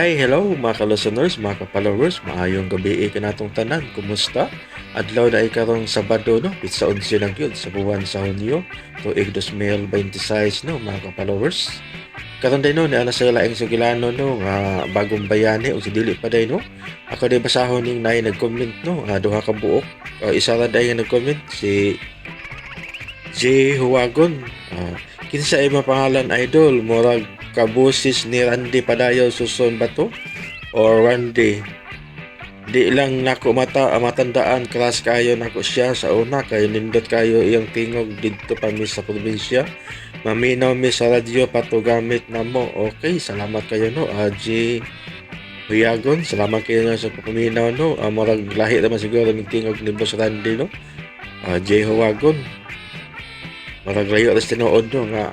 Hi, hello mga ka-listeners, mga ka-followers, maayong gabi ka natong tanan. Kumusta? Adlaw na ikarong Sabado, no? Pitsa 11 ng yun sa buwan sa Hunyo, tuig 2026, no, mga ka-followers. Karon day no, ni ana sa laing sugilano no, nga bagong bayani o si dili pa day no. Ako day basahon ning nay nag-comment no, duha ka buok. Isa ra day nga nag-comment si J. Huwagon. Kinsa imong pangalan idol? Murag kabusis ni Randy Padayaw suson ba to? Or Randy? Di lang nako matandaan class kayo nako siya sa una kay nindot kayo iyang tingog didto pa mi sa probinsya. Maminaw mi sa radyo pato gamit namo. Okay, salamat kayo no. J. Huyagon, salamat kayo no sa paminaw no. Murag lahi naman siguro mig tingog ni Boss Randy no. J. Huwagon. Murag layo alas tinuod no nga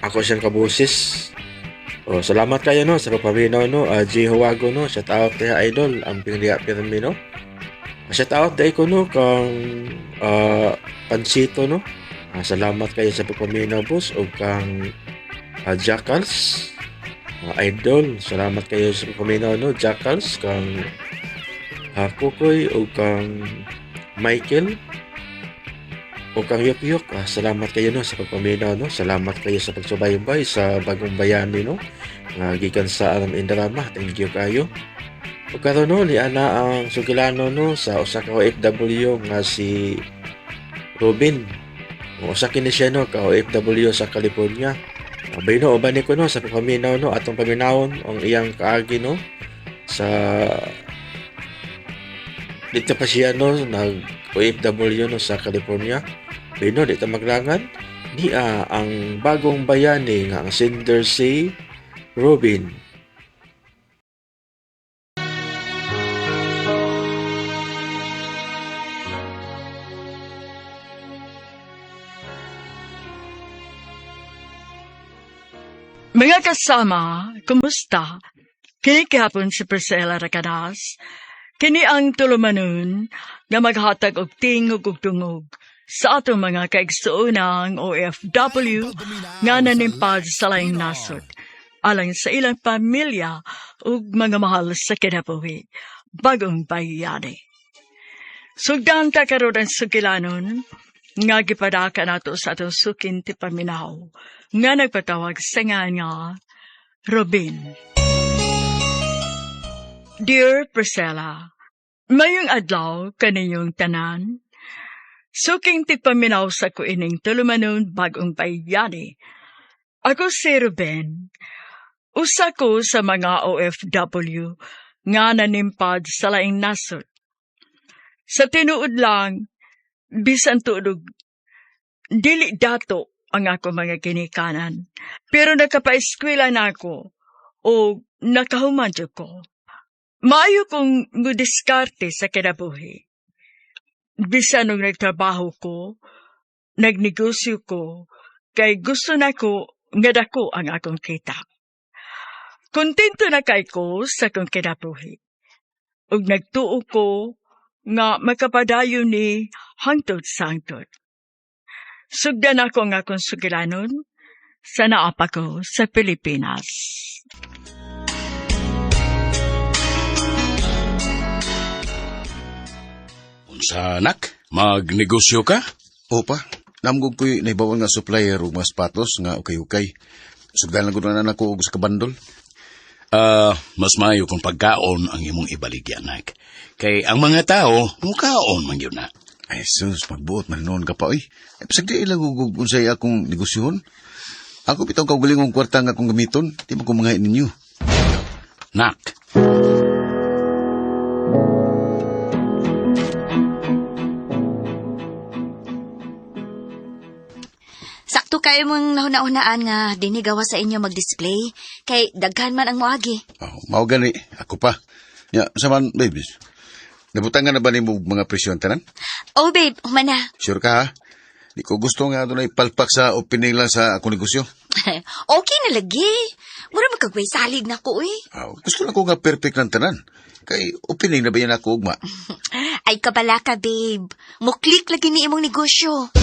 ako siyang kabusis. Salamat kayo no sa papaminaw no. J. Huwago no. Shout out kaya idol. Ang pingriya pirmi no. Shout out day ko no kang Pansito no. Salamat kayo sa papaminaw boss. O kang Jackals. Idol. Salamat kayo sa papaminaw no. Jackals. Kang Kukoy. O kang Michael. O kang Yok-Yok, salamat kayo no sa pagpaminaw no. Salamat kayo sa pagsubaybay sa bagong bayani no. Gikan sa Aram Indarama. Thank you kayo. O karon no ni ana ang sugilano no sa usa ka OFW nga si Robin. Usa kini siya no ka OFW sa California. Bayno uban ko no sa pagpaminaw no atong paminawon ang iyang kaagi no sa dito pa siya no nag OFW no sa California. Bino, dito maglangan niya ang bagong bayani nga ang sender si Robin. Mga kasama, kumusta? Kini kahapon si Priscilla Racadas. Kini ang tulumanon nga maghatag og tingog ug tungog sa atong mga kaigsuunang OFW nga nanimpad sa laing nasod, alang sa ilang pamilya ug mga mahal sa kinabuhi, bagong bayani. Sugdan ta karon ang sugilanon nga gipadaka nato sa atong sukin ti paminaw nga nagpatawag sa nga Robin. Dear Priscilla, mayong adlaw kaninyong tanan. Suking tigpaminaw sa kuining tulumanon bagong bayani. Ako si Ruben. Usa ko sa mga OFW nga nanimpad sa laing nasod. Sa tinuod lang, bisan tuod dili dato ang ako mga ginikanan. Pero nakapaeskwela na ako o nakahuman ko. Maayo kong mudiskarte sa kinabuhi. Bisan nung nagtrabaho ko, nagnegosyo ko, kay gusto na ko nga dako ang akong kita. Kontento na kay ko sa akong kinabuhi. Ug nagtuo ko nga makapadayon ni hangtod sa hangtod. Sugdan ako ang akong sugilanon sa naapa ko sa Pilipinas. Sa anak, magnegosyo ka? Opa, namgog ko'y naibawan nga supplier o mga sapatos nga ukay-ukay. Sugdan lang ko na ako og sa kabandol. Mas mayo kung pagkaon ang imong ibaligya, anak. Kay ang mga tao, mukaon man yun na. Ay sus, magbuot man noon ka pa oy. Ay pasagdi ilang ugog unsay akong negosyon. Ako bitaw kaugalingong kwarta nga akong gamiton, di mo ko mga ninyo. Nak, Sakto kayo mong nahuna-hunaan nga dinigawa sa inyo mag-display, kay daghan man ang moagi. Mao gani, ako pa. Ya, saman, babies. Nabutangan na ba ni mo mga presyon tanan? Oh babe, humana. Sure ka ha? Di ko gusto nga doon ay palpak sa opening lang sa akong negosyo. Okay na lagi. Mura magkagway salig na ko eh. Gusto na ko nga perfect ng tanan. Kay opening na ba yan ako, ugma? Ay kabala ka babe. Muklik lagi ni imong negosyo.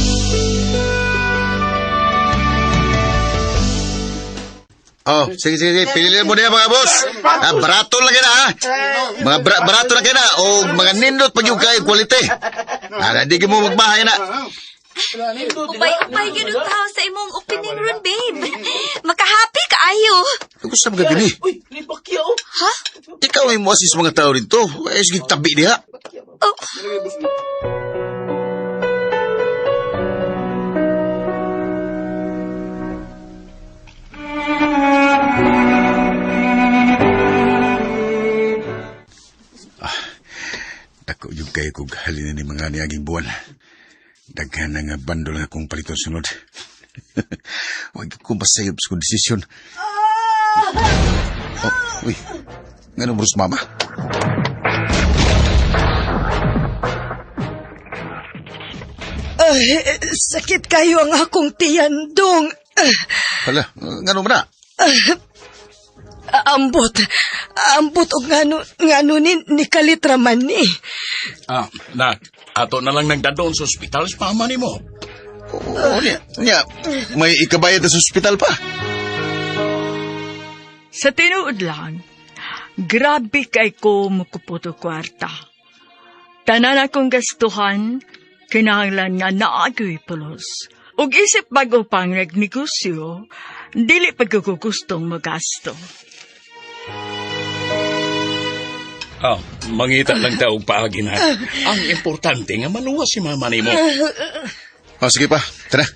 Oh, sige, sige. Piliin mo niya mga boss. Barato lang na ha. Mga barato lang na. O mga nindot pag yung kayo quality. Hindi mo magbahay na. Upay yun ang tao sa imong opening ron, babe. Makahappy ka ayo. Gusto mo gagani? Ha? Ikaw ay mo asis mga tao rito. Ay, sige, tabi niya. Oh. Dako yung kayo kong halina ni mga niaging buwan. Daghan na nga bandol nga kong paliton sunod. Huwag ko masayop sa kong desisyon. Oh, uy. Nga nung Bruce Mama? Sakit kayo ang akong tiyan, Dong. Hala, nga nung na? Ambot og ngano ni kalitraman ni. Nak, ato na lang nagdadoon sa ospital sa mama ni mo. Oo, niya. May ikabayad sa ospital pa. Sa tinuod lang, grabe kay ko mukuputo kwarta. Tanan akong gastuhan, kinahanglan nga naagoy pulos. Ug isip bago pang nagnegosyo, dili pagkukustong magasto. Mangita lang taong paagi na. Ang importante nga maluwas si mama ni mo. Sige pa, tara.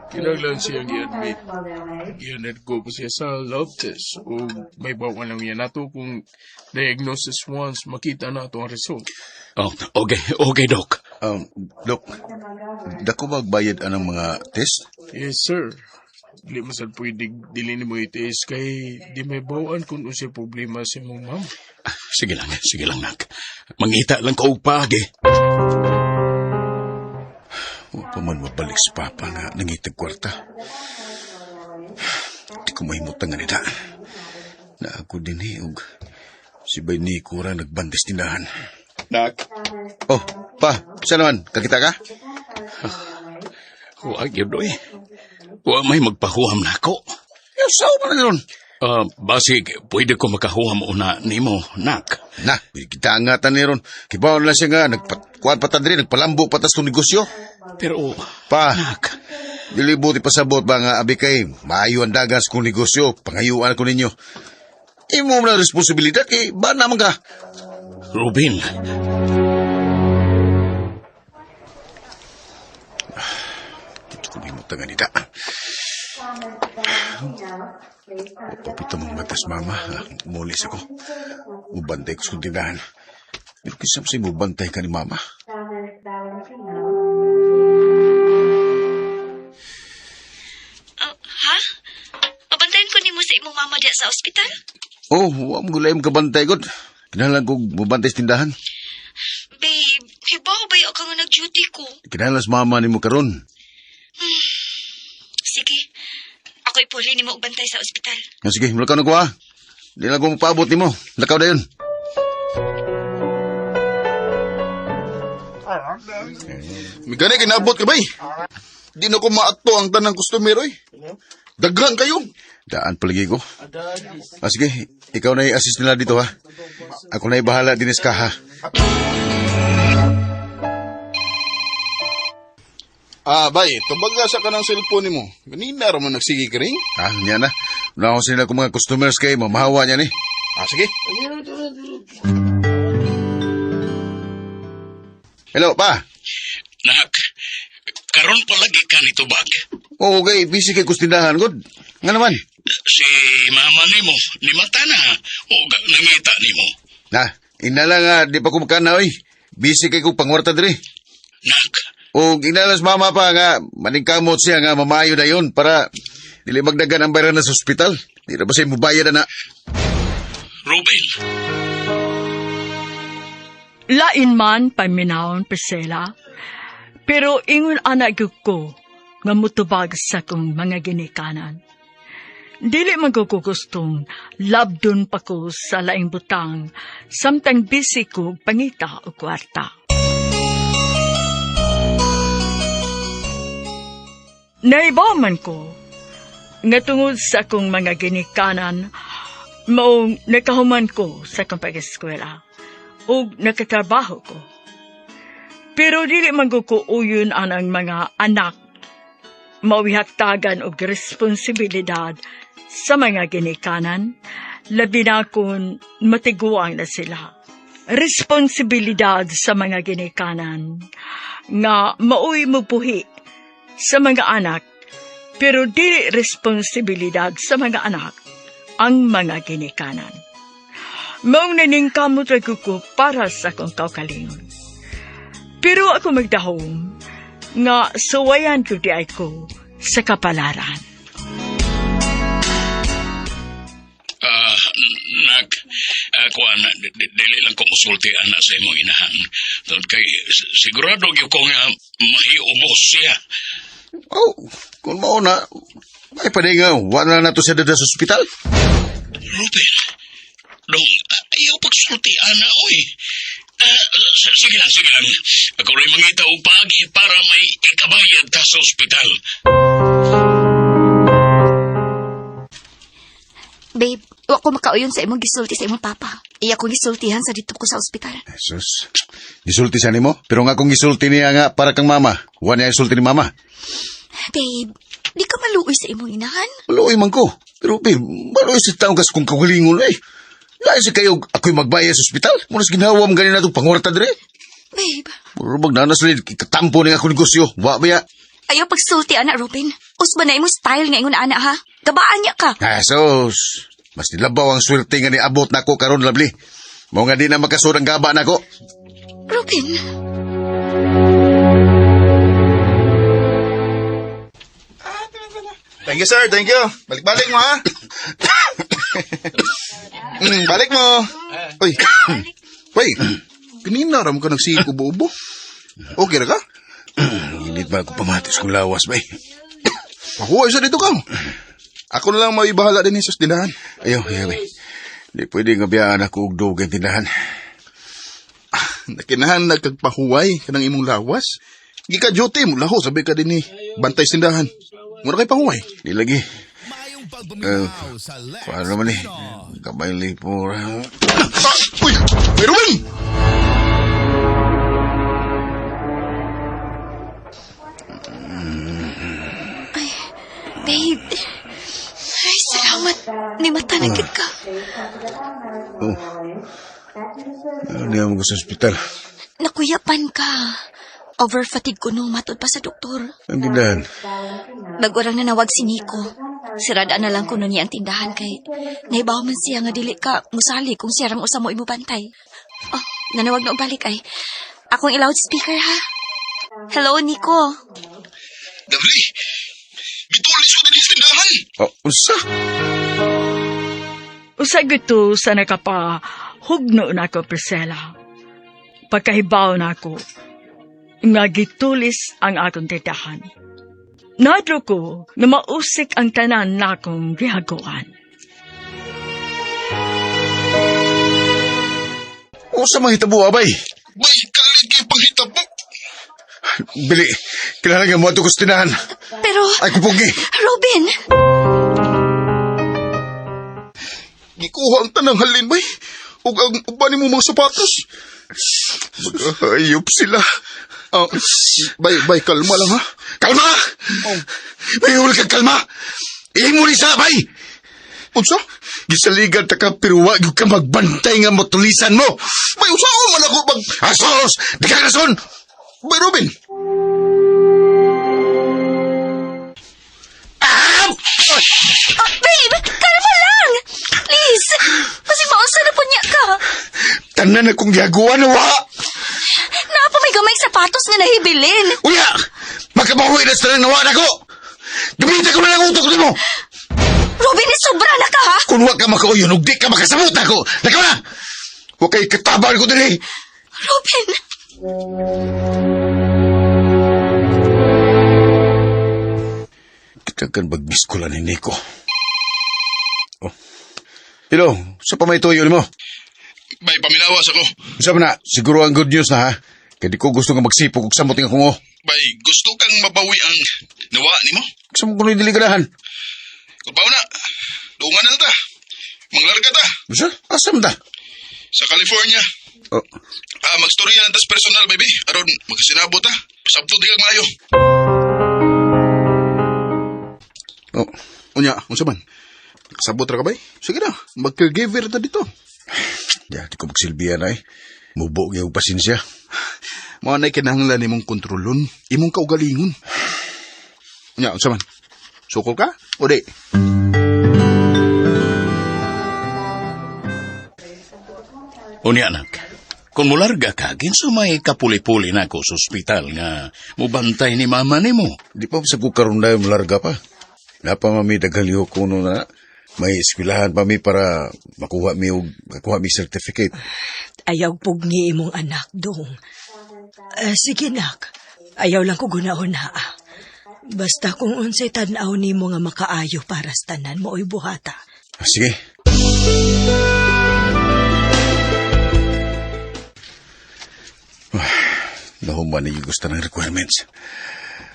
Kinaglan siyang i-admit. Iyanad ko po siya sa lab test o may bawa lang yan nato kung diagnosis once makita na ito ang result. Okay, Doc. Dok, dako magbayad anang mga test? Yes, sir. Dili masal pwede dili mo i-test kay di may bawaan kung unsay problema si mong ma'am. Sige lang, Nak. Mangita lang ko og paagi. Huwag pa man mabalik sa papa nga nangitag kwarta. Di ko mahimutang nga nila. Na ako din og si Bay Nikura nagbandes tinahan. Nak. Oh, pa, saan naman? Kakita ka? Huwag yun, doy. Huwag may magpahuam na ako. Saan pa na yun? Basig, pwede ko makahuam una ni mo, Nak. Na, kita angatan ni ron. Kibaw na siya nga, nagkuhan patadri, nagpalambo patas itong negosyo. Pero, Pa, Nak, dilibuti pasabot ba nga abi kay maayo ang dagas kong negosyo, pangayuan ko ninyo. Imo mo na responsibilidad kay ba naman ka? Ruben. Dito ko mahimutang nga nila. Papito mong matas, mama. Mulis ako. Mubantay ko sa tindahan. Pero kisam sa'yo mubantay ka ni mama. Ha? Pabantayan ko ni mo sa imong mama diya sa ospital? Oh, huwag mo gulay mong kabantay ko. Kinahalan ko mubantay sa tindahan. Babe, hibaw ba yung ka nga nag-duty ko? Kinahalan sa mama ni mo karon. Sige, ako'y puli ni mo bantay sa ospital. Sige, mulakaw na ko ha. Di lang ko mapaabot ni mo. Lakaw na yun. May gani kinabot ka ba eh? Di na ko maato ang tanang customer eh. Daghan kayo. Daan palagi ko. Sige, ikaw na i-assist nila dito ha. Ako na i-bahala dinis ka ha. Bay, tubaga sa ka ng cellphone mo. Ganina raman nagsigi ka rin. Niya na. Una ko sila kung mga customers kay mamahawa niya ni. Sige. Hello, pa. Nak, karon palagi ka nito bag. Oo, okay. Busy kay kustindahan. Good. Nga naman. Si mama ni mo, ni mata na. O nangita ni mo. Inala nga, di pa kumakana, oy. Busy kay kong pangwarta diri. Nak, O inalas mama pa nga, maningkamot siya nga mamayo na yun para dili magdagan ang bayaran sa ospital. Di na ba siya mubayad na? Ruben. Lain man paminawon Priscilla, pero ingon anak ko nga mutubag sa kong mga ginikanan. Dili magkukustong labdon pa ko sa laing butang, samtang busy ko pangita o kwarta. Naibaman ko nga tungod sa akong mga ginikanan maong nakahuman ko sa akong pag-eskwela o nakatrabaho ko. Pero dili man ko uyon anang mga anak mawihatagan og responsibilidad sa mga ginikanan, labi na kung matiguang na sila. Responsibilidad sa mga ginikanan nga mauwi mo puhi sa mga anak, pero dili responsibilidad sa mga anak ang mga ginikanan. Maong naningkamot ra ko para sa akong kaugalingon. Pero ako magdahom nga suwayan ko di ay ko sa kapalaran. Kuan, dili lang ko musulti anak sa imong inahan. Tungod kay sigurado gyud ko nga mahiubos siya. Oh, kung mao na, ay pa nga, wala na to siya dada sa ospital. Ruben, dong, ayaw pagsulti anak, oy. Sige lang. Ako rin mangita og paagi para may ikabayad ta sa ospital. Babe, wa ko makauyon sa imong gisulti sa imong papa. Iya ko gisultihan sa dito ko sa ospital. Jesus, gisulti siya ni mo, pero nga kung gisulti niya nga para kang mama, wala niya gisulti ni mama. Babe, di ka maluoy sa imong inahan? Maluoy man ko, pero babe, maluoy sa taong kas kung kagalingon eh. Lain si kayo, ako'y magbayad sa ospital, munas ginawam ganin na itong pangwarta dire. Babe. Puro magnanas rin, katampo na nga akong negosyo, wa ba ya? Ayaw pagsulti, anak Robin. Usba na imong style nga ingon anak ha. Gabaan niya ka. Sos, mas nilabaw ang swerte nga ni abot na ko karon labli. Mao nga di na makasud ang gaba na ko. Robin. Thank you, sir. Thank you. Balik-balik mo, ha? Balik mo. Uy. Uy. Kanina ram ka nagsikubo-ubo. Okay na ka? Init ba ako pamatis kong lawas ba eh? Pahuway sa dito ka. Ako na lang maibahala din sa tindahan. Ayaw, ba. Di pwede nga biyaan ako og dugang tindahan. Nakinahan nagkagpahuway ka ng imong lawas. Gika duty mo laho, sabi ka din ni bantay tindahan. Mura kay pahuway. Di lagi. Paano naman eh? Kamay lipo. Uy! May Ruben! Babe. Ay, salamat. Ni matanagid ka. Oh. Ano naman ko sa ospital? Nakuyapan ka. Over-fatigue ko nung matod pa sa doktor. Ang tindahan. Bagurang nanawag si Nico. Sirada na lang ko nun niya ang tindahan kay naibaw man siya nga dili ka musali kung siya rang usa mo imubantay. Oh, nanawag na og balik ay. Akong i-loudspeaker ha. Hello, Nico. Dabli! Gitulis ko din sa tindahan! Oh, usa? Usag ito sa nakapahugno na ako, Priscilla. Pagkahibaw na ako, nga gitulis ang akong tindahan. Nadlo ko na mausik ang tanan na akong gihaguan. O sa mga hitabo, abay? Bay, kalit kayo panghitabo! Bili, kilala nga mo ito ko sa tindahan. Pero, Ay, kupugi. Robin! Gikuha ang tanang halin, bay. Ug ang uban mo mga sapatos. Mag-ayop sila. Bay, kalma lang ha. Kalma! May huli kang kalma! Iing mo rin sa, bay! Unsa? Gisaligan ta ka, pero wag yung ka magbantay nga motulisan mo! Bay, unsaon man ako mag... Asos! Di ka rason! Bay, Robin! Babe! Kalma lang! Please! Kasi maunsa na po niya ka. Tanan akong gihaguan, wa! Napa may gamay sapatos nga nahibilin. Uya! Makabahoy na sa nawa na ko! Gamitin ko na lang utok ni mo! Robin, sobra na ka ha? Kung wag ka makauyon, ug di ka makasamot ako! Lakaw na! Huwag kay katabang ko din eh! Robin! Kita kan bagbiskolan ni Nico. Oh. Hello, sa pamay tuyo mo? Bay, paminawas ako. Isa na, siguro ang good news na ha. Kaya di ko gusto nga magsipog kung samot nga kung Bay, gusto kang mabawi ang nawa ni mo? Gusto mo kuno'y diliganahan? Kapaw na, dungan na ta. Manglarga ta. Basta, asam ta? Sa California. Oh, Magstorya na tas personal, baby. Aron, magkasinabot ta. Pasabto di kang mayo. oh. Unya, unsa man? Kasabot ra ka bay? Sige na, mag-caregiver ta dito. Di ko magsilbihan ay. Mubo yung pasensya. Mga na'y kinahanglan imong kontrolon, imong kaugalingon. Unya, unsa man? Sukol ka? O di? Unya, anak. Kung mularga ka, ginso may kapuli-puli na ako sa ospital nga mubantay ni mama ni mo. Di pa sa kukaroon na yung larga pa. Napa mami daghaliho ko na may eskwelahan pa mi para makuha mi certificate. Ayaw pugni imong anak, dong. Sige, nak. Ayaw lang ko gunaon na. Basta kung unsay tanaw nimo nga makaayo para sa tanan mo oy buhata. Sige. Nahuman na yung gusto ng requirements.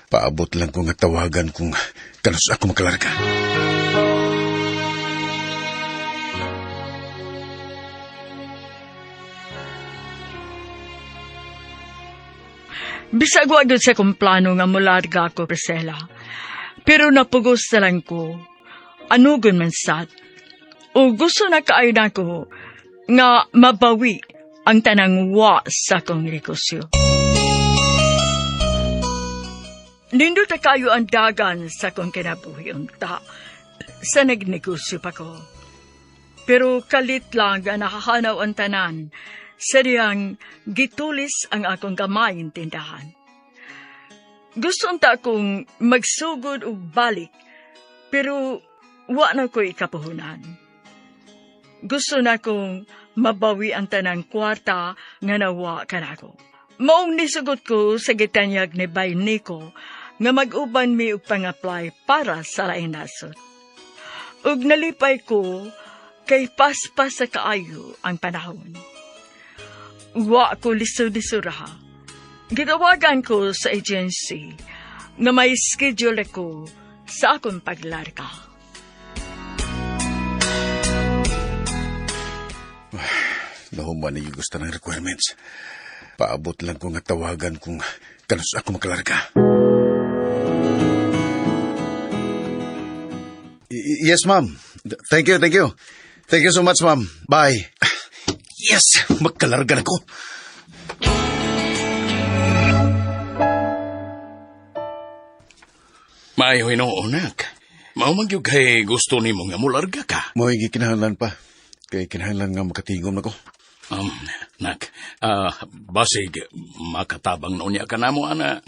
Paabot lang ko nga tawagan kung kanus ako makalarga. Bisag wa gyud sa kong plano nga mularga ako, Priscilla. Pero napugos na lang ko, anugon man sad. O gusto na kaayo na ko nga mabawi ang tanang wa sa kong negosyo. Nindot na kayo ang dagan sa kong kinabuhi unta sa nagnegosyo pa ko. Pero kalit lang nga nakahanaw ang tanan sa diyang gitulis ang akong kamay tindahan. Gusto unta akong magsugod o balik, pero wa na ko ikapuhunan. Gusto na akong mabawi ang tanang kwarta nga nawa kanako. Maong nisugot ko sa gitanyag ni Bay Nico nga mag-uban mi og pang-apply para sa lain nasod. Ug nalipay ko kay paspas sa kaayo ang panahon. Wa ko lisod-lisuraha. Gitawagan ko sa agency nga may schedule ako sa akong paglarga. Nahuman na yung gusto ng requirements. Paabot lang ko nga tawagan kung kanus ako makalarga. Yes, ma'am. Thank you. Thank you so much, ma'am. Bye. Yes, magkalarga na ko. Maayo hinuunak. Maumagyog kay gusto ni mo nga mularga ka. Mo higi kinahanglan pa. Kay kinahanglan nga makatingom na ko. Nak, basig makatabang na unya ka na mo, anak.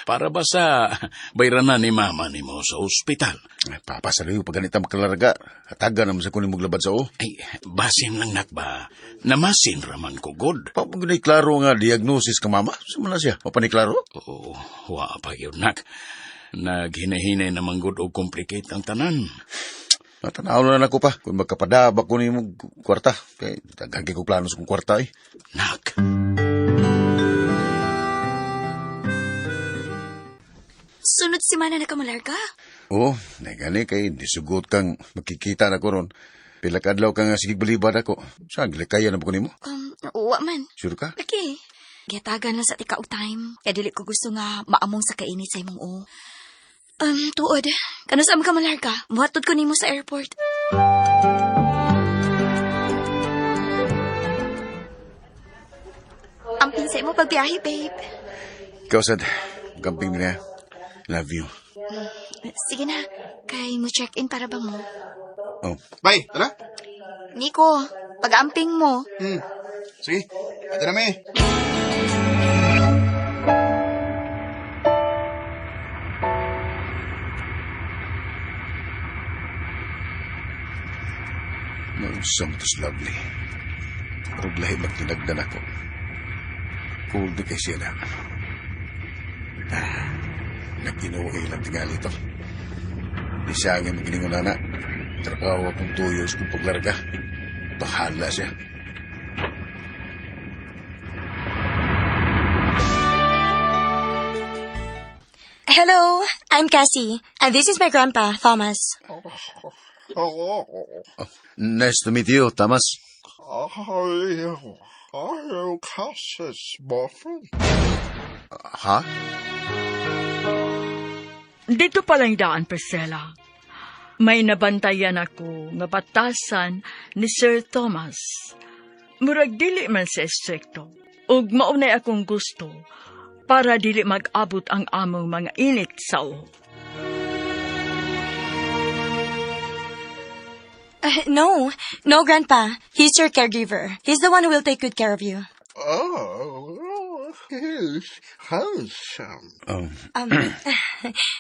Para ba sa bayranan ni mama ni mo sa ospital? Papasalayo pag ganita makalarga. Hataga naman sa kuning maglabad sa o. Ay, basin lang, nak ba? Namasin raman ko, God. Papagunay klaro nga diagnosis ka, mama. Sumala siya. Papaniklaro? Oo, wa pa yun, nak. Naghinahinay naman good o complicate ang tanan. Natanaw na ako pa. Kung magkapadaba ko ni mong kwarta. Kaya tagagi ko plano sa kong kwarta eh. Nak. Sunod si Mana na kamularga? Oo, nagani kay disugot kang makikita na ko ron. Pila kadlaw kang sigig balibad ako. Saan, gilikayan na ba ko ni mo? Uwa man. Sure ka? Laki. Giyatagan lang sa tika og time. Kaya dili ko gusto nga maamong sa kainit sa imong o. Tuod. Kano saan ka malarga? Muhatod ko nimo sa airport. Ang pinsay mo pagbiyahe, babe. Ikaw, Sad. Camping din na. Love you. Sige na. Kay mo check-in para ba mo? Oh. Bye, tara. Nico, pag-amping mo. Sige, ito na may. Nausam ito's lovely. Pero lahi magtinagdan ako. Cool di kay siya na. Nagkinuwi lang tingali ito. Di siya ang maginingon na na. Trakaw akong tuyos kung paglarga. Bahala siya. Hello, I'm Cassie, and this is my grandpa, Thomas. Nice to meet you, Thomas. Are you Cassie's boyfriend? Ha? Dito palang daan, Priscilla. May nabantayan ako nga batasan ni Sir Thomas. Murag dili man sa estrikto. Ug maunay akong gusto para dili mag-abot ang among mga init sa uho. No, Grandpa. He's your caregiver. He's the one who will take good care of you. Oh, he's handsome.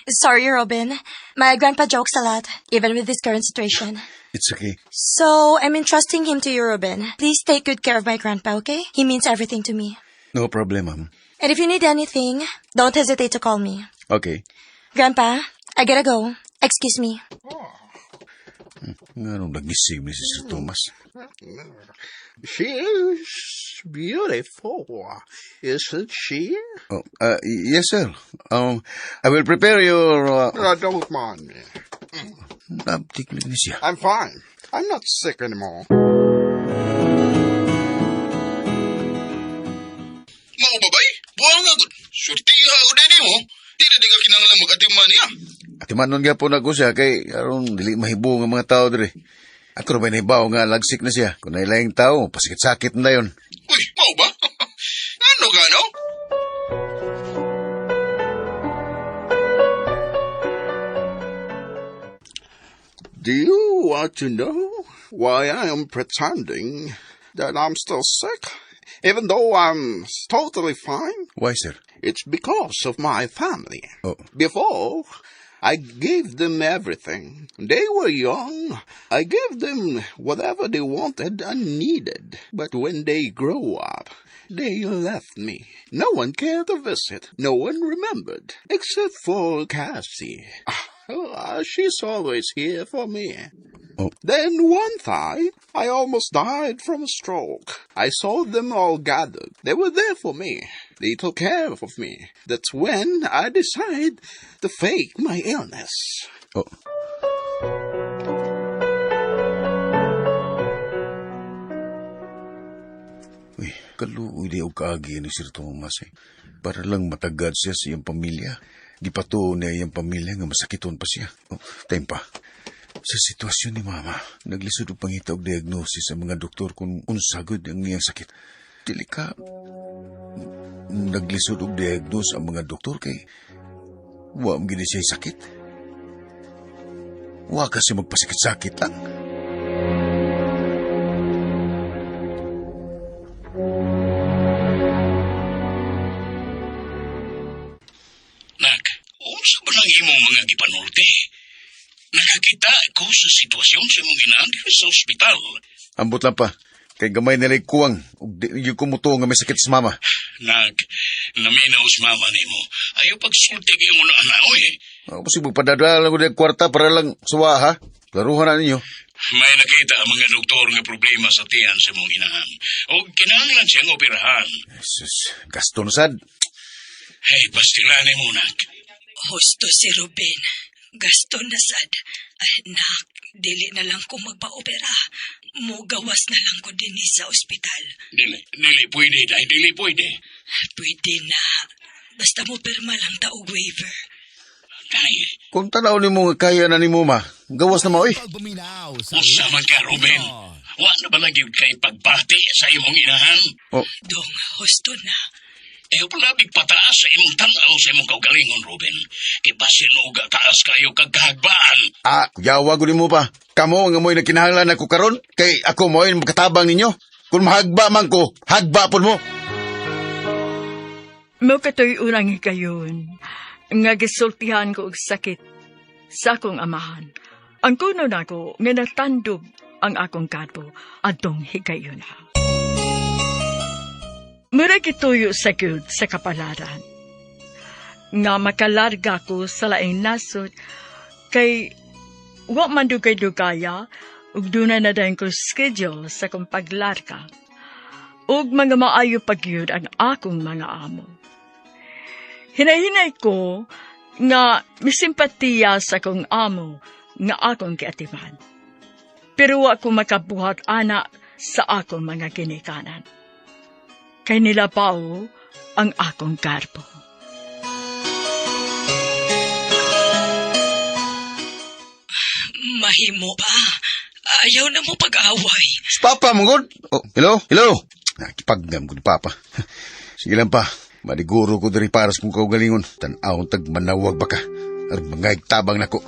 Sorry, Robin. My grandpa jokes a lot, even with this current situation. It's okay. So, I'm entrusting him to you, Robin. Please take good care of my grandpa, okay? He means everything to me. No problem, ma'am. And if you need anything, don't hesitate to call me. Okay. Grandpa, I gotta go. Excuse me. Anong nagising ni si Sir Thomas? She is beautiful, isn't she? Oh, yes, sir. I will prepare your... Don't mind me. Nabtiklik ni siya. I'm fine. I'm not sick anymore. Mao babay, buang ako. Surtiha ako dali mo. Di na di ka kinahanglan mag-atiman niya. Atimanon nga po na ko siya kay aron dili mahibo nga mga tao dire. Ako rin ba nahibaw nga lagsik na siya. Kung nailayang tao, pasikit-sakit na yun. Uy, mao ba? Ano ka, no? Do you want to know why I am pretending that I'm still sick, even though I'm totally fine? Why, sir? It's because of my family. Oh. Before, I gave them everything. They were young. I gave them whatever they wanted and needed. But when they grew up, they left me. No one cared to visit. No one remembered. Except for Cassie. She's always here for me. Oh. Then one time, I almost died from a stroke. I saw them all gathered. They were there for me. They took care of me. That's when I decided to fake my illness. Oh. Uy, kaluoy di o kaagi ni Sir Thomas eh. Para lang matagad siya sa iyang pamilya. Gipato niya iyang pamilya nga masakiton pa siya. Oh, time pa. Sa sitwasyon ni Mama, naglisod og pangita og diagnosis sa mga doktor kung unsagod ang iyang sakit. Dili ka naglisod og diagnose ang mga doktor kay wa gid siya sakit. Wa kasi magpasakit-sakit lang. Nak, unsa ba lang imong mga gipanulti? Nakakita ko sa sitwasyon sa imong ginaan dito sa ospital. Ambot lang pa. Kay gamay nila'y kuwang. Ug di yung kumuto nga may sakit sa mama. Nak, naminaw sa mama nimo. Ayaw pagsultig yung una anaoy. Kasi magpadadala lang ko ng kwarta para lang suwa ha. Laruhan na ninyo. May nakita ang mga doktor nga problema sa tiyan sa imong inahan. O kinahanglan siyang operahan. Jesus, gaston sad. Hey, pastilan mo, nak. Husto si Ruben. Gaston na sad. Ay, nak, dili na lang ko magpa-opera. Mugawas na lang ko din sa ospital. Dili pwede, dahil dili pwede. Pwede na. Basta mo pirma lang taog waiver. Kaya, Kung tanaw ni mo nga kaya na ni mo ma, gawas na mo eh. usaman ka, Ruben. Wa na ba lagi kay pagbati sa imong inahan? Oh, Dong, husto na. Ayaw pala pataas sa imong tanaw sa imong kaugalingon, Ruben. Kay basin o taas kayo kaghagbaan. yawa ko ni mo pa. Kamo nga mo'y nakinahanglan ako karon kay ako mo'y makatabang ninyo. Kung mahagba man ko, hagba po mo. Mo katoy unang hikayon, nga gisultihan ko og sakit sa akong amahan. Ang kuno nako nga natandog ang akong kadto adtong hikayon na. Mura kituyo sa gyud sa kapalaran. Nga makalarga ko sa laing nasod kay wa man dugay-dugaya ug dunay na dayon ko schedule sa kong paglarga. Ug mga maayo pagyud ang akong mga amo. Hinahinay ko nga misimpatiya sa kong amo nga akong kiatiman. Pero ako makabuhat ana sa akong mga ginikanan. Kay nilabaw ang akong karpo. Mahimo pa. Ayaw na mo pag-away. Si Papa, mong Oh, hello? Hello? Nakipagdam ko ni Papa. Sige lang pa. Maliguro ko dari paras kong kaugalingon. Tan-awang tagmanawag ba ka? Aron mga tabang nako.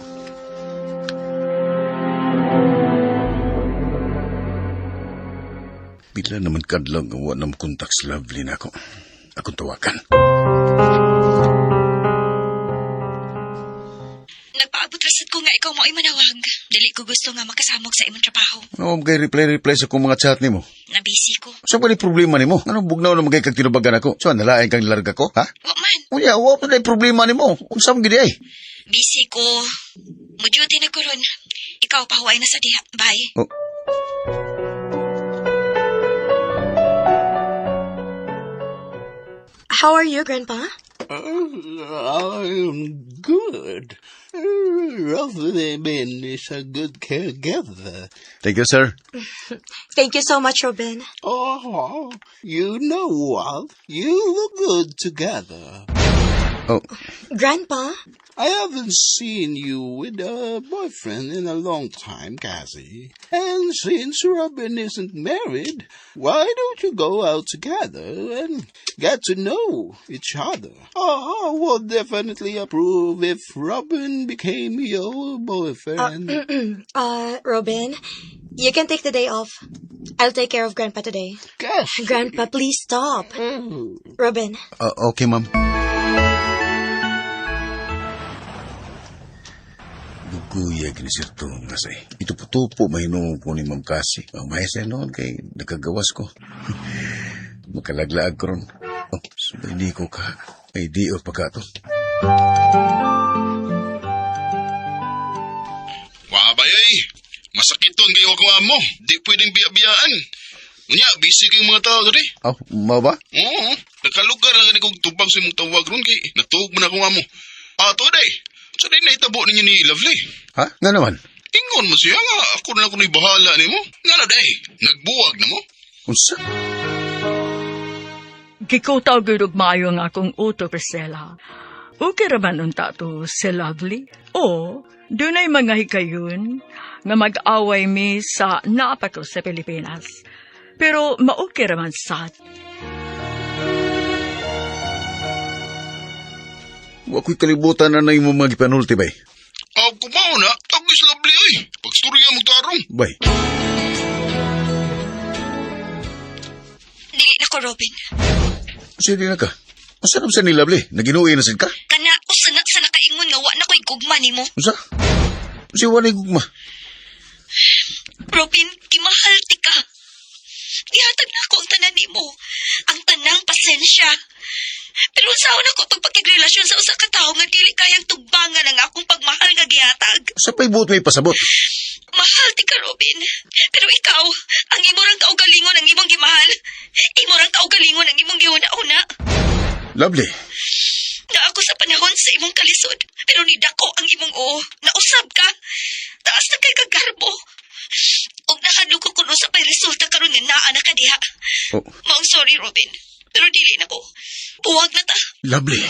Bila naman kadlang ang wanam kontak sa Lovely na ako. Akong tawakan. Nagpaabot rasad ko nga ikaw mo ay manawag. Dili ko gusto nga makasamog sa imong trabaho. Ano kay reply sa kong mga chat ni mo? Nabisi ko. Saan ba ni problema ni mo? Anong bugnaw na magay kag tinubagan ako? So, nalain kang larga ko, ha? Wa man. Unya, wa pa na problema ni mo. Unsam gidi ay? Busy ko. Muduty na ko ron. Ikaw pahuway na sa diha. Bye. Oh. How are you, Grandpa? I'm good. Robin is a good caregiver. Thank you, sir. Thank you so much, Robin. Oh, you know what? You look good together. Oh, Grandpa? I haven't seen you with a boyfriend in a long time, Cassie. And since Robin isn't married, why don't you go out together and get to know each other? I would definitely approve if Robin became your boyfriend. Robin, you can take the day off. I'll take care of Grandpa today. Cassie. Grandpa, please stop. Robin. okay, ma'am. Duguyag ni Sir Tom kasi itupo-tupo mahinuong po ni Ma'am Cassie. Ang maesya noon kay nagkagawas ko. Makalaglaag ko ron. Oh, sabay ni ko ka. Ay di o pagka to. Wabayay, masakit to ang gayo ko mo. Di pwedeng biya-biyaan. Unya, busy kayong mga tao dali. Oh, mao ba? Oo, nakalugar na ganit kong tubang sa imong tawag ron kay natuog mo na ko nga mo. Ato day, sa day na itabo ninyo ni Lovely. Ha? Nga naman? Ingon mo siya nga, ako na ako na bahala ni mo. Nga na day, nagbuwag na mo. Unsa? Gikutaw gudog maayo nga akong uto, Priscilla. Okay raman unta to si Lovely. O, dunay mga hikayon nga mag-away mi sa naapa ko sa Pilipinas. Pero maukay raman sad. Wa ko'y kalibutan na yung mga gipanulti bay. Kumao na, tagis Lovely ay. Pagstorya mo tarong. Bay. Dili na ko, Robin. Sige na ka. Masarap sa ni Lovely. Naginuwi na sin ka? Kana, usanat sa nakaingon nga wa na ko'y gugma ni mo. Unsa? Si wala gugma. Robin, imahalti ka. Ihatag na ako ang tanan ni mo. Ang tanang pasensya. Pero saan ako itong pagkagrelasyon sa usa ka tao nga dili kayang tugbangan ang akong pagmahal nga gihatag. Sa pa'y buot may pasabot. Mahal ti ka, Robin. Pero ikaw, ang imo rang kaugalingon ang imong gimahal. Imo rang kaugalingon ang imong giuna-una. Lovely. Na ako sa panahon sa imong kalisod. Pero nidako ang imong nausab ka. Taas na kay kagarbo. Og nakadlo ko kuno sa pay resulta karon nga naa na ka diha. Oh. Maong sorry, Robin. Pero dili na ko. Buwag na ta. Lovely.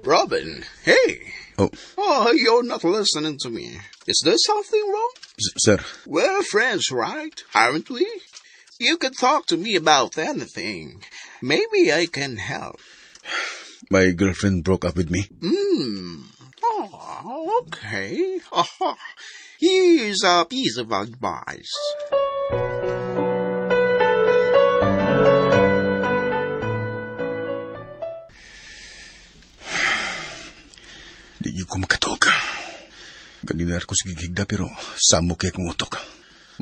Robin, hey. Oh. Oh, you're not listening to me. Is there something wrong? Sir. We're friends, right? Aren't we? You can talk to me about anything. Maybe I can help. My girlfriend broke up with me. Oh, okay. Here's a piece of advice. Di ko makatog. Ganinar ko sa gigigda pero samok kaya kong utok.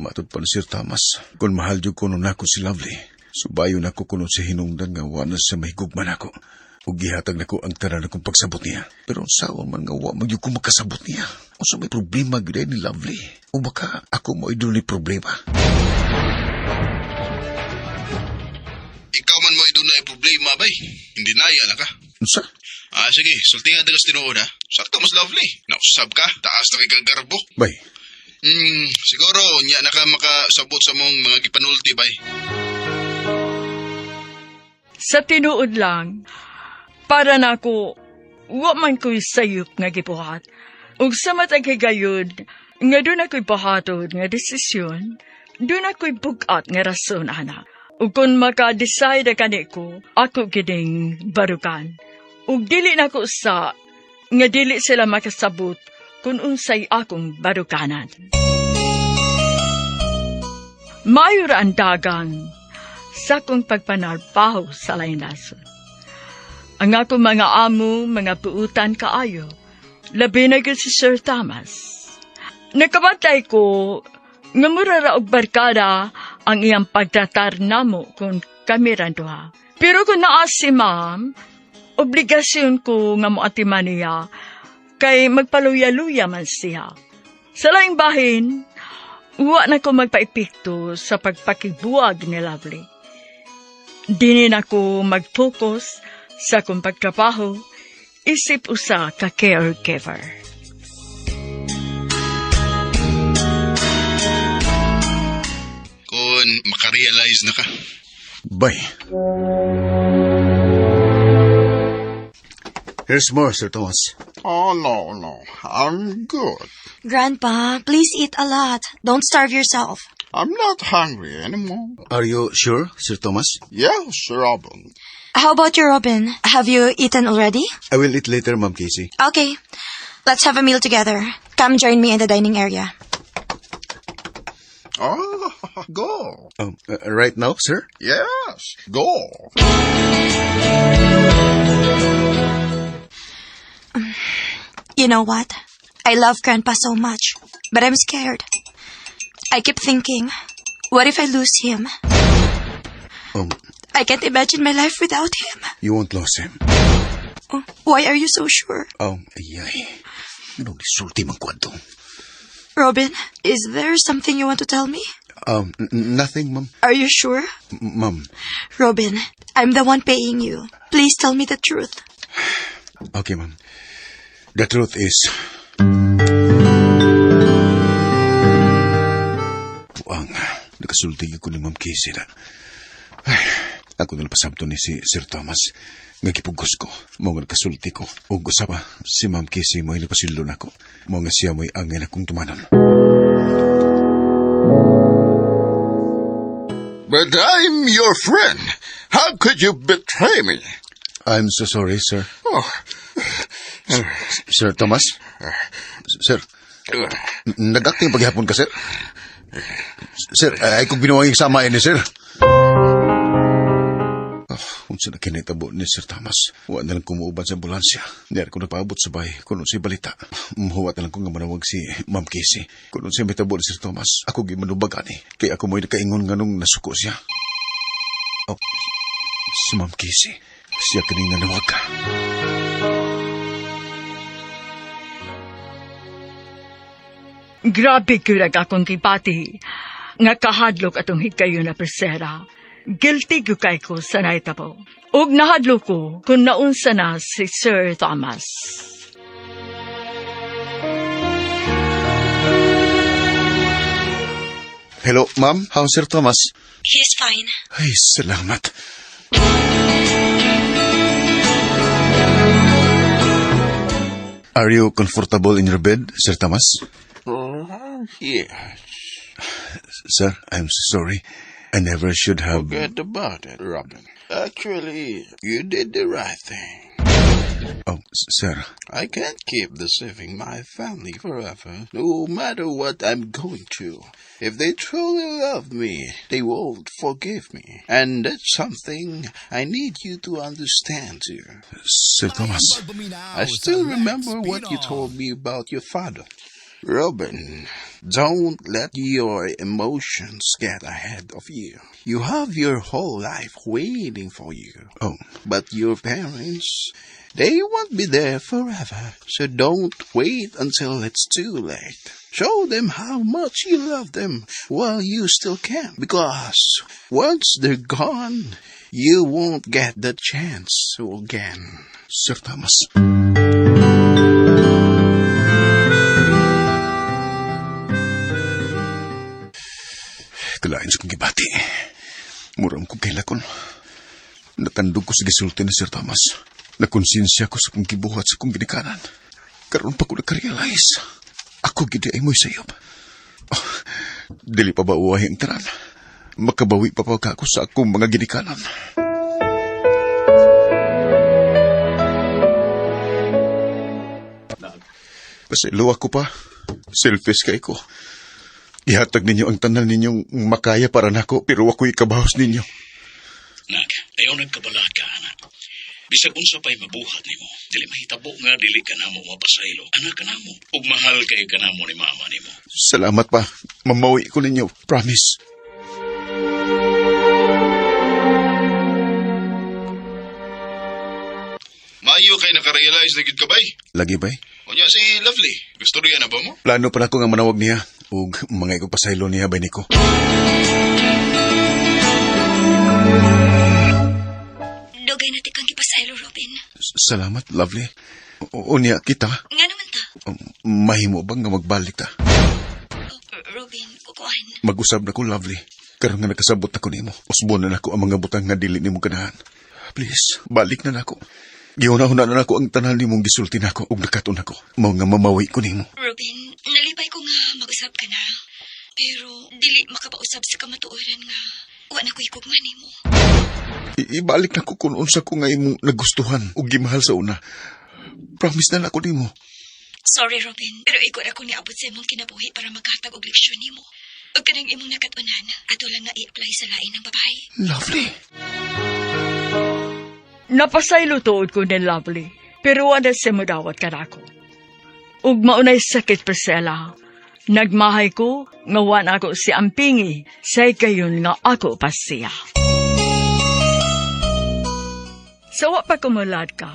Matod pa na Sir Thomas. Kung mahal yung kuno na ako si Lovely. Subayo na ko kuno si hinungdan nga wana sa mahigugman ako. Ug gihatag na ko ang tanan akong pagsabot niya. Pero saan man nga wa magyug ko makasabot niya. O sa may problema gid ni Lovely. O baka ako mo idol ni problema. problema, bay. Hindi naya na ka. Unsa? Sige, sultingan tagas tinuod ha. Sakto mas lovely. Nausab ka, taas na kay kagarbo. Bay, Siguro, niya na ka makasabot sa mong mga gipanulti, bay. Sa tinuod lang, para na ako, wa man ko'y sayop nga gibuhat. Ug sa matag higayod, nga doon ako'y pahatod nga desisyon, doon ako'y bugat nga rason, ana. Ug kung maka-decide kani ko, ako gining barukan. Ug dili na ko sa, nga dili sila makasabot kung unsay akong barukanan. Mayo ra ang dagan sa akong pagpanarbaho sa lain lason. Ang akong mga amo, mga puutan kaayo, labi na gyud si Sir Thomas. Nakabatay ko nga mura ra og barkada ang iyang pagtratar namo kung kami ra duha. Pero kung naa si ma'am, obligasyon ko nga moatiman niya kay magpaluya-luya man siya. Sa laing bahin, wa na ko magpaipikto sa pagpakibuwag ni Lovely. Dinin ako mag-focus sa akong pagtrabaho, isip usa ka caregiver. Kung makarealize na ka. bay. Here's more, Sir Thomas. Oh, no. I'm good. Grandpa, please eat a lot. Don't starve yourself. I'm not hungry anymore. Are you sure, Sir Thomas? Yes, Robin. How about you, Robin? Have you eaten already? I will eat later, Ma'am Casey. Okay. Let's have a meal together. Come join me in the dining area. Oh, go. Right now, sir? Yes, go. You know what? I love Grandpa so much, but I'm scared. I keep thinking, what if I lose him? I can't imagine my life without him. You won't lose him. Why are you so sure? Ayay. Ano nisulti mang kwadto? Robin, is there something you want to tell me? Nothing, Ma'am. Are you sure? Ma'am. Robin, I'm the one paying you. Please tell me the truth. Okay, Ma'am. The truth is... Puang, nakasulti ko ni Ma'am Casey na. Ay, ako nalapasabto ni si Sir Thomas. Nga kipugos ko, mo nga nakasulti ko. O gusapa, si Ma'am Casey mo inapasildo na ko. Mo nga siya mo'y angin akong tumanon. But I'm your friend. How could you betray me? I'm so sorry, sir. Oh. Sir Thomas? Sir, nag-acting paghihapon ka, sir? Sir, ay kung binuwang sama ini, sir. Kung sila kinitabo ni Sir Thomas, huwag na lang kumuuban sa ambulansya. Niyari ko nagpaabot sa bahay, kung si balita. Huwag na lang kong manawag si Ma'am Casey. Kung siya may tabo ni Sir Thomas, ako gimanubagani. Kaya ako mo'y nakaingon nga nung nasuko siya. Si Ma'am Casey, siya kanina nawag ka. Grabe kurag akong kipati. Nga kahadlok atong hikayo na persera. Guilty gukay ko sa naitabo. Ug nahadlo ko kung naunsa na si Sir Thomas. Hello, ma'am. How's Sir Thomas? He's fine. Ay, salamat. Are you comfortable in your bed, Sir Thomas? Yes. Sir, I'm sorry. I never should have... Forget about it, Robin. Actually, you did the right thing. Sir. I can't keep deceiving my family forever, no matter what I'm going through. If they truly love me, they won't forgive me. And that's something I need you to understand too. Sir Thomas. I still remember what you told me about your father. Robin, don't let your emotions get ahead of you. You have your whole life waiting for you. But your parents, they won't be there forever. So don't wait until it's too late. Show them how much you love them while you still can. Because once they're gone, you won't get the chance again. Sir Thomas. Kalain sa kong gibati. Muram kong kailakon. Natandog ko sa gisulti ni Sir Thomas. Nakonsensya ko sa kong gibuhat sa kong ginikanan. Karoon pa ko nakarealize. Ako gidi ay mo'y sayop. Oh, dili pa ba uwahi ang tanan? Makabawi pa ako sa akong mga ginikanan. Pasilo ako pa. Selfish kay ko. Ihatag ninyo ang tanan ninyong makaya para nako, pero ako'y kabahos ninyo. Nak, ayaw nagkabalag ka, anak. Bisag unsa pa'y mabuhat nimo. Dili mahitabo nga dili ka namo mapasaylo. Anak ka namo. Ug mahal kay ka namo ni mama nimo. Salamat pa. Mamawi ko ninyo. Promise. Maayo kay nakarealize na gid ka bay? Lagi bay? Unya si Lovely. Gusto riya na ba mo? Plano pa na ko nga manawag niya. Ug mga ikog pasaylo niya bay niko. Dugay na tikang kipasaylo, Robin. Salamat, Lovely. Unya kita. Nga naman ta. Mahimo ba nga magbalik ta? Robin, kukuhan. Mag-usab na ko, Lovely. Karon nga nakasabot na ko nimo. Usbon na nako ang mga butang nga dili nimo ganahan. Please, balik na nako. Gihuna-huna na nako ang tanan nimong gisulti nako ug nakaton nako. Mao nga mamawi ko nimo. Robin, nalipay ko nga mag-usab ka na. Pero dili makapausab sa kamatuoran nga wa na ko ikugman nimo. Ibalik na ko kung unsa ko nga imong nagustuhan ug gimahal sa una. Promise na nako nimo. Sorry, Robin, pero iko na ko niabot sa imong kinabuhi para maghatag og leksyon nimo. Ug kanang imong nakatunan, ato lang nga i-apply sa lain ng babae. Lovely. Napasaylo tuod ko ni Lovely, pero wala siya mudawat ka na ako. Ug maunay sakit, Priscilla. Nagmahay ko, ngawan ako si Ampingi, say kayon nga ako pa siya. Sawa pa kumulad ka,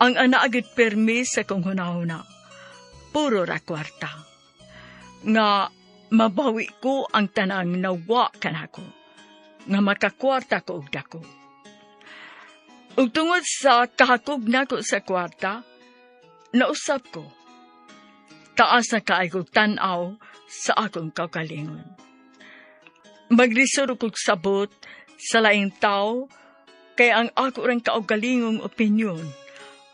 ang anaagit permi sa kong hunahuna, puro ra kwarta. Nga mabawi ko ang tanang nawa ka na ako, nga makakwarta ko og dako. Ug tungod sa kahakog nako sa kwarta, nausap ko. Taas na kaayog tanaw sa akong kaugalingon. Maglisod kog sabot sa laing tao, kaya ang ako ring kaugalingong opinyon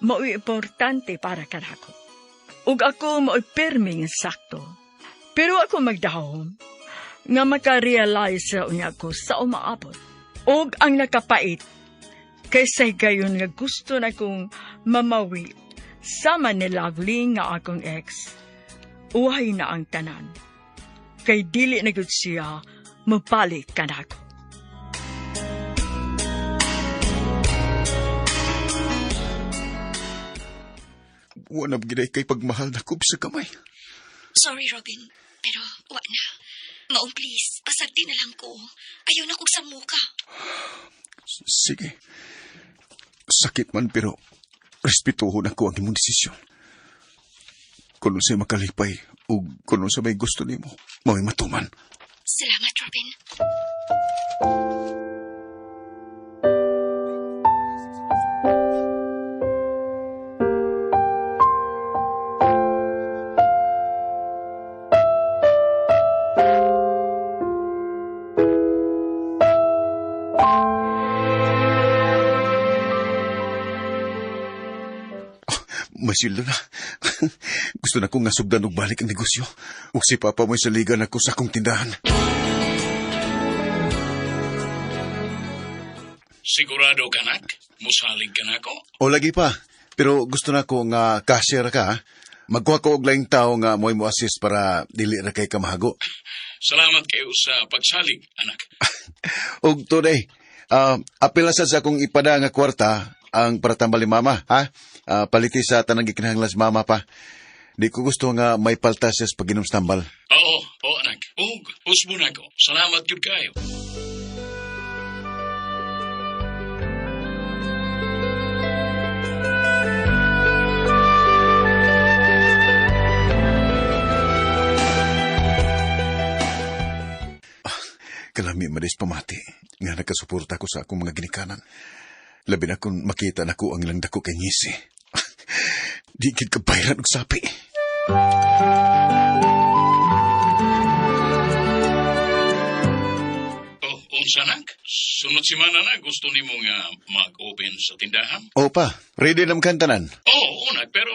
mao'y importante para kanako. Ug ako mao'y pirming sakto. Pero ako magdahom nga makarealize sa unya ko sa umaabot. Ug ang nakapait kaysa gayon nga gusto na kong mamawi sama ni Lovely nga akong ex. Uhay na ang tanan. Kay dili na gud siya mabalik kanako. Wanap giday kay pagmahal na kub sa kamay. Sorry, Robin, pero wa na. Maong please, pasagdi na lang ko. Ayaw na kong sa muka. Sige. Sakit man pero respetuhon ako ang imong desisyon. Kung sa'y makalipay o kung sa may gusto nimo, may matuman. Salamat, Robin. Masilo na. Gusto na kong nasugdan og balik ang negosyo. O si Papa mo'y saligan ako sa akong tindahan. Sigurado ka, nak? Musalig ka na ko? O lagi pa. Pero gusto na ko nga cashier ka. Magkuha ko og laing tao nga mo'y mo assist para dili ra kay kamahago. Salamat kayo sa pagsalig, anak. Og today, apil na sa akong ipada nga kwarta ang para tambal ni Mama, ha? Paliti sa tanang gikinahanglan si Mama pa. Di ko gusto nga may palta siya sa pag-inom sa tambal. Oo, anak. Ug, usbo na ko. Salamat yun kayo. Kalami madis pamati. nga nakasuporta ko sa akong mga ginikanan. Labi na kung makita na ko ang ilang dako kay ngisi. Di gid ka bayran og sapi. Oh, unsa nak? Sunod semana na gusto nimo nga mag-open sa tindahan? O pa, ready naman kan tanan. Oo, nak, pero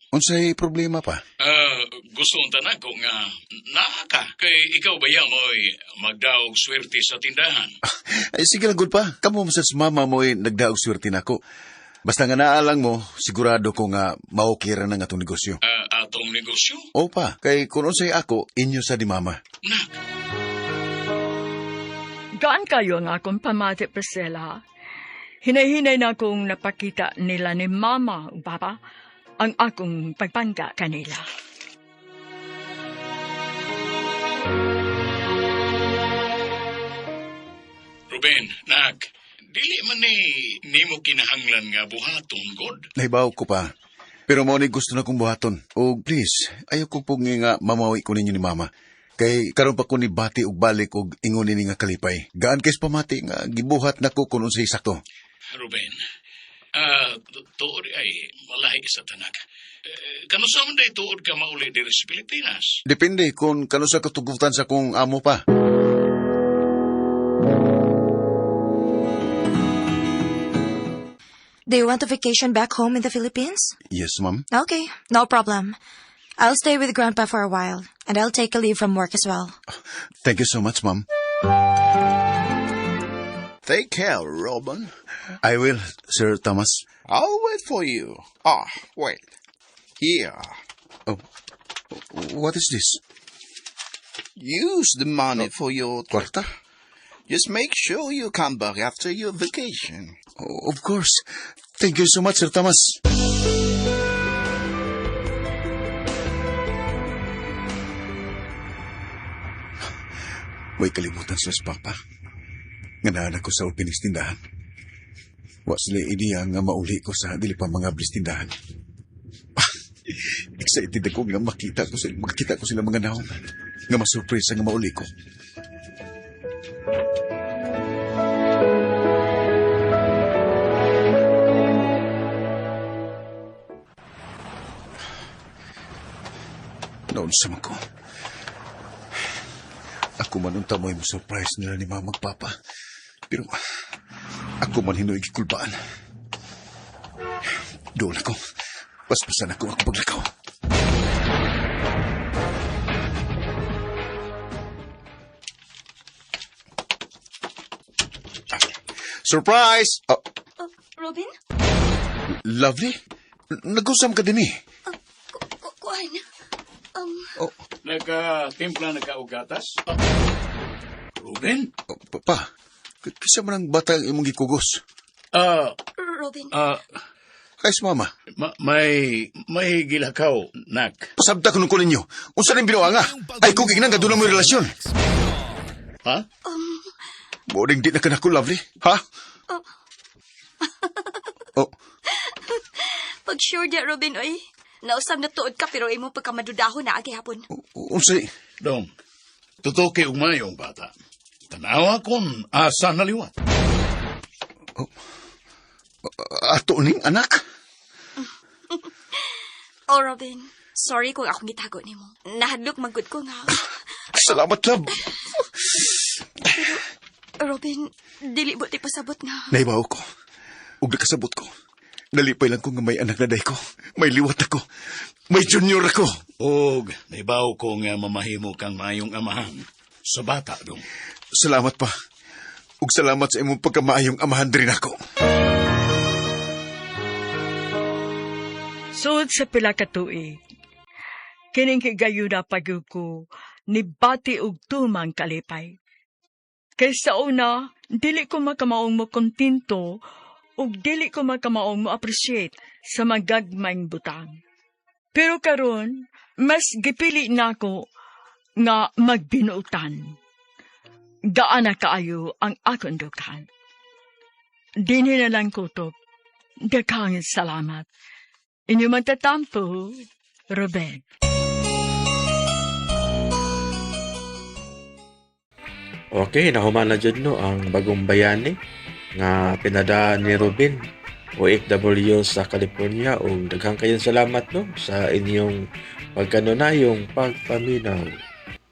Unsay problema pa? gusto unta na ko nga naa ka. Kay ikaw ba mo'y magdaog swerte sa tindahan? Ay, sige lang, good pa. Kamu mo sa mama mo'y nagdaog swerte na ko. Basta nga naalang mo, sigurado ko nga maukira na nga itong negosyo. Atong negosyo? O pa, kay kung unsay ako, inyo sa di mama. Nak, Gaan kayo ang akong pamati, Priscilla. Hinay-hinay na akong napakita nila ni Mama o Papa ang akong pagpangga kanila. Ruben, nak, dili man nimo kinahanglan nga buhaton, God. Nahibaw ko pa. Pero mo ni gusto na kong buhaton. O please, ayaw ko pong nga mamawi ko ninyo ni mama. Kay karon pa ko ni bati og balik og ingon ni nga kalipay. Gaan kays pamati nga gibuhat na ko kung unsay sakto. Ruben, tuod ay malahi sa tanag. Kano sa man day tuod ka mauli diri sa Pilipinas? Depende kung kano sa katugutan sa kong amo pa. Do you want a vacation back home in the Philippines? Yes, ma'am. Okay, no problem. I'll stay with Grandpa for a while, and I'll take a leave from work as well. Thank you so much, ma'am. Take care, Robin. I will, Sir Thomas. I'll wait for you. Wait. Here. Oh, what is this? Use the money for your trip. Kwarta? Just make sure you come back after your vacation. Oh, of course. Thank you so much, Sir Thomas. May kalimutan sa papa. Nganahan ako sa opening tindahan. Wa sila ideya nga mauli ko sa dili pa mga blis-tindahan. Excited ako nga makita ko sila mga naong. Nga masurpresa nga mauli ko. Noon sa ko. Ako man unta mo yung surprise nila ni Mama Papa. Pero ako man hinoy gikulbaan. Doon ako. Paspasan ako ang paglakaw. Surprise! Robin? Lovely? Nag-usam ka din eh. Kuan? Nagka-timpla nagka-ugatas? Ruben? Pa, kisa man ang bata ang imong gikugos. Robin? Kaysa mama. May gilakaw, nak. Pasabta ko nung kunin nyo. Unsa rin binuwa nga? Ay kung ignang gadula mo yung relasyon. Ha? Boring di na ka na ko, Lovely. Ha? Pag sure di, Robin, oy. Nausam na tuod ka, pero imo pagkamadudahon na agi hapon. Unsay? Dong, tutuki umayong bata. Tanawa kon asa naliwat. Ato ning anak? Oh, Robin. Sorry kung akong gitago nimo. Nahadlok magud ko nga. Salamat, love. Robin, dili buti pasabot nga. Naibaw ko. Ug nakasabot ko. Nalipay lang ko nga may anak na day ko. May liwat ako. May junior ako. Og, naibaw ko nga mamahimo kang maayong amahan sa bata, dong. Salamat pa. Ug salamat sa imong pagkamaayong amahan din ako. Sud sa pila ka tuig, kining kigayuda pagyud ko ni bati og tumang kalipay. Kay sa una, dili ko makamaong mo kontento ug dili ko makamaong mo appreciate sa magagmayng butang. Pero karon, mas gipili nako nga magbinuutan. Gaan na kaayo ang akong dughan. Dinhi na lang kutob. Daghang salamat. Inyo magtatampo, Ruben. Okay, nahuman na dyan no ang bagong bayani nga pinadaan ni Robin OFW sa California ug daghang kayong salamat no sa inyong pagkanunayong pagpaminaw.